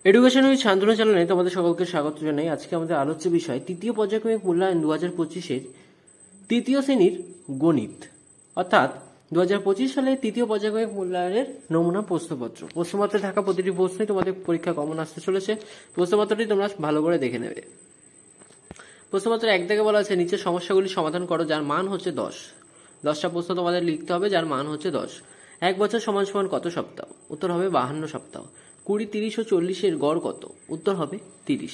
Education with Shantanu চ্যানেলে তোমাদের সকলকে স্বাগত জানাই। আজকে আমাদের আলোচ্য বিষয় তৃতীয় পর্যায়ক্রমিক মূল্যায়ন 2025-এর তৃতীয় শ্রেণীর গণিত, অর্থাৎ 2025 সালে তৃতীয় পর্যায়ক্রমিক মূল্যায়নের নমুনা প্রশ্নপত্র। প্রশ্নপত্রে থাকা প্রতিটি প্রশ্নই তোমাদের পরীক্ষা কমন আসতে চলেছে। প্রশ্নপত্রটি তোমরা ভালো করে দেখে নেবে। প্রশ্নপত্র 1 থেকে বলা আছে নিচের সমস্যাগুলি সমাধান করো যার মান হচ্ছে 10। 10টা প্রশ্ন তোমাদের লিখতে হবে যার মান হচ্ছে 10। 1 বছর সমান সমান কত সপ্তাহ? উত্তর হবে 52 সপ্তাহ। 20, 30 ও 40-এর গড় কত? উত্তর হবে 30।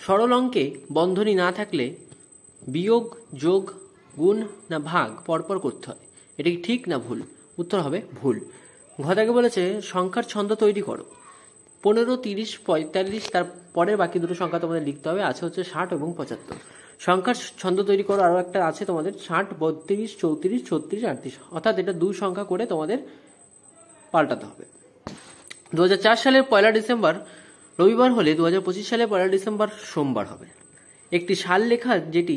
সরল অঙ্কে বন্ধনী না থাকলে বিয়োগ, যোগ, গুণ না ভাগ পরপর করতে হয়, এটা কি ঠিক না ভুল? উত্তর হবে ভুল। ঘটাকে বলেছে সংখ্যার ছন্দ তৈরি করো। 15, 30, 45, তার পরের বাকি দুটো সংখ্যা তোমাদের লিখতে হবে। আছে হচ্ছে 60 এবং 75। সংখ্যার ছন্দ তৈরি করো আরো একটা আছে তোমাদের 60, 32, 34, 36, 38, অর্থাৎ এটা দুই সংখ্যা করে তোমাদের পাল্টাতে হবে। 2004 সালের 1 ডিসেম্বর রবিবার হলে 2025 সালের 1 ডিসেম্বর সোমবার হবে। একটি সাল লেখা যেটি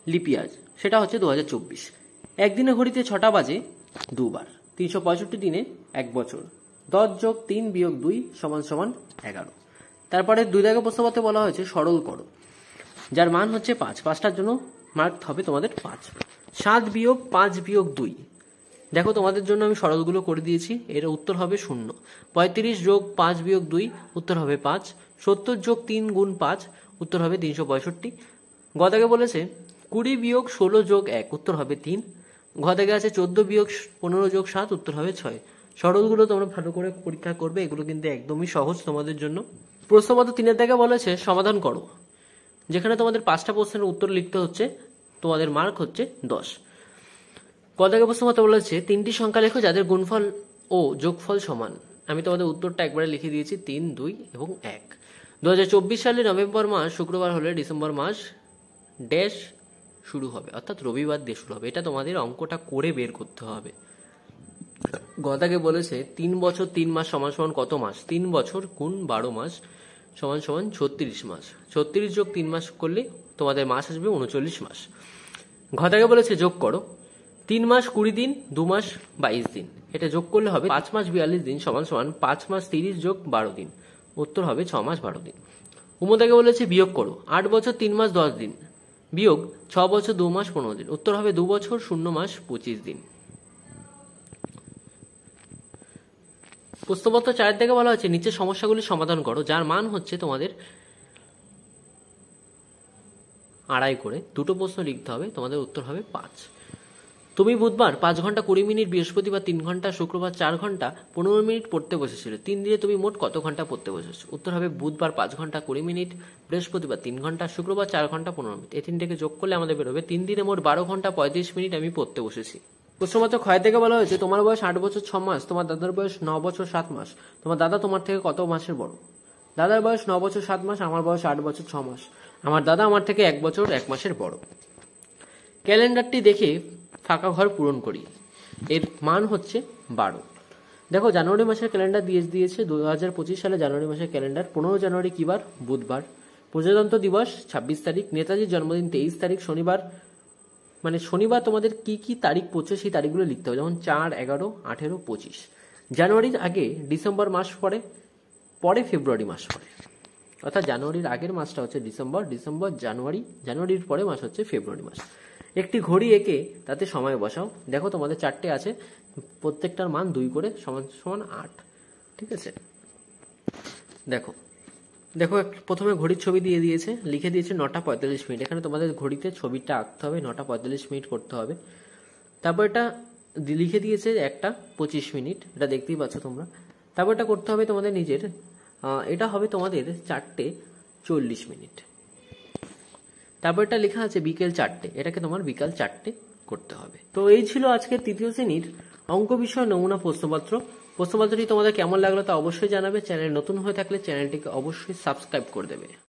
লিপিয়াজ, সেটা হচ্ছে 2024। একদিনে ঘড়িতে 6টা বাজে দুবার। 365 দিনে 1 বছর। 10 যোগ 3 বিয়োগ 2 সমান সমান 11। তারপরে 2 দাগে প্রশ্নপত্রে বলা হয়েছে সরল করো যার মান হচ্ছে 5। 5টার জন্য মার্ক হবে তোমাদের 5। 7 বিয়োগ 5 বিয়োগ 2, দেখো তোমাদের জন্য আমি সরলগুলো করে দিয়েছি। এর উত্তর হবে 0। 35 যোগ 5 বিয়োগ 2, উত্তর হবে 5। 70 যোগ 3 গুণ 5, উত্তর হবে 365। গদাকে বলেছে 20 বিয়োগ 16 যোগ 1, উত্তর হবে 3। গদাকে আছে 14 বিয়োগ 15 যোগ 7, উত্তর হবে 6। সরলগুলো তোমরা ভালো করে পরীক্ষা করবে, এগুলো কিন্তু একদমই সহজ তোমাদের জন্য। প্রশ্নপত্র 3 থেকে বলেছে সমাধান করো, যেখানে তোমাদের 5টা প্রশ্নের উত্তর লিখতে হচ্ছে, তোমাদের মার্ক হচ্ছে 10। কদাকে প্রশ্নপত্র বলেছে 3টি সংখ্যা লেখো যাদের গুণফল ও যোগফল সমান। আমি তোমাদের উত্তরটা একবারে লিখে দিয়েছি, 3, 2 এবং 1। 2024 সালে নভেম্বর মাস শুক্রবার হলে ডিসেম্বর মাস ড্যাশ শুরু হবে, অর্থাৎ রবিবার দিয়ে শুরু হবে। এটা তোমাদের অঙ্কটা করে বের করতে হবে। গদাকে বলেছে 3 বছর 3 মাস সমান সমান কত মাস? 3 বছর গুণ 12 মাস সমান সমান 36 মাস। 36 যোগ 3 মাস করলে তোমাদের মাস আসবে 39 মাস। ঘটাকে বলেছে যোগ করো 3 মাস 20 দিন, 2 মাস 22 দিন। এটা যোগ করলে হবে 5 মাস 42 দিন সমান সমান 5 মাস 30 যোগ 12 দিন, উত্তর হবে 6 মাস 12 দিন। উমদাকে বলেছে বিয়োগ করো 8 বছর 3 মাস 10 দিন বিয়োগ 6 বছর 2 মাস 15 দিন, উত্তর হবে 2 বছর 0 মাস 25 দিন। প্রশ্নপত্র 4 থেকে বলা হচ্ছে নিচের সমস্যাগুলি সমাধান করো যার মান হচ্ছে তোমাদের 2.5 করে। দুটো প্রশ্ন লিখতে হবে, তোমাদের উত্তর হবে 5। তুমি বুধবার 5 ঘন্টা 20 মিনিট, বৃহস্পতিবার 3 ঘন্টা, শুক্রবার 4 ঘন্টা 15 মিনিট পড়তে বসেছিলে। 3 দিনে তুমি মোট কত ঘন্টা পড়তে বসেছো? উত্তর হবে বুধবার 5 ঘন্টা 20 মিনিট, বৃহস্পতিবার 3 ঘন্টা, শুক্রবার 4 ঘন্টা 15 মিনিট। এই তিনটাকে যোগ করলে আমাদের বেরোবে 3 দিনে মোট 12 ঘন্টা 35 মিনিট আমি পড়তে বসেছি। প্রশ্নপত্র ক্ষয় থেকে বলা হয়েছে তোমার বয়স 8 বছর 6 মাস, তোমার দাদার বয়স 9 বছর 7 মাস। তোমার দাদা তোমার থেকে কত মাসের বড়? দাদার বয়স 9 বছর 7 মাস, আমার বয়স 8 বছর 6 মাস। আমার দাদা আমার থেকে 1 বছর 1 মাসের বড়। ক্যালেন্ডারটি দেখে ফাঁকা ঘর পূরণ করি। এর মান হচ্ছে 12। দেখো জানুয়ারি মাসের ক্যালেন্ডার দিয়েছে 2025 সালে জানুয়ারি মাসের ক্যালেন্ডার। 15 জানুয়ারি কি বার? বুধবার। প্রজাতন্ত্র দিবস 26 তারিখ। নেতাজির জন্মদিন 23 তারিখ শনিবার। মানে শনিবার তোমাদের কি কি তারিখ পড়ছে সেই তারিখগুলো লিখতে হবে, যেমন 4, 11, 18, 25। জানুয়ারির আগে ডিসেম্বর মাস পরে, পরে ফেব্রুয়ারি মাস পরে, অর্থাৎ জানুয়ারির আগের মাসটা হচ্ছে ডিসেম্বর, ডিসেম্বর জানুয়ারি, জানুয়ারির পরে মাস হচ্ছে ফেব্রুয়ারি মাস। একটি ঘড়ি এঁকে তাতে সময় বসাও। দেখো তোমাদের 4টে আছে, প্রত্যেকটার মান 2 করে সমান সমান 8। ঠিক আছে, দেখো দেখো প্রথমে ঘড়ির ছবি দিয়ে দিয়েছে, লিখে দিয়েছে 9টা 45 মিনিট। এখানে তোমাদের ঘড়িতে ছবিটা আঁকতে হবে, 9টা 45 মিনিট করতে হবে। তারপর এটা লিখে দিয়েছে 1টা 25 মিনিট, এটা দেখতেই পাচ্ছ তোমরা। তারপর এটা করতে হবে তোমাদের নিজের, এটা হবে তোমাদের 4টে 40 মিনিট। তারপর এটা লেখা আছে বিকেল 4টে, এটাকে তোমার বিকাল 4টে করতে হবে। তো এই ছিল আজকের তৃতীয় শ্রেণীর অঙ্ক বিষয় নমুনা প্রশ্নপত্র। প্রশ্নপত্রটি তোমাদের কেমন লাগলো তা অবশ্যই জানাবে। চ্যানেল নতুন হয়ে থাকলে চ্যানেলটিকে অবশ্যই সাবস্ক্রাইব করে দেবে।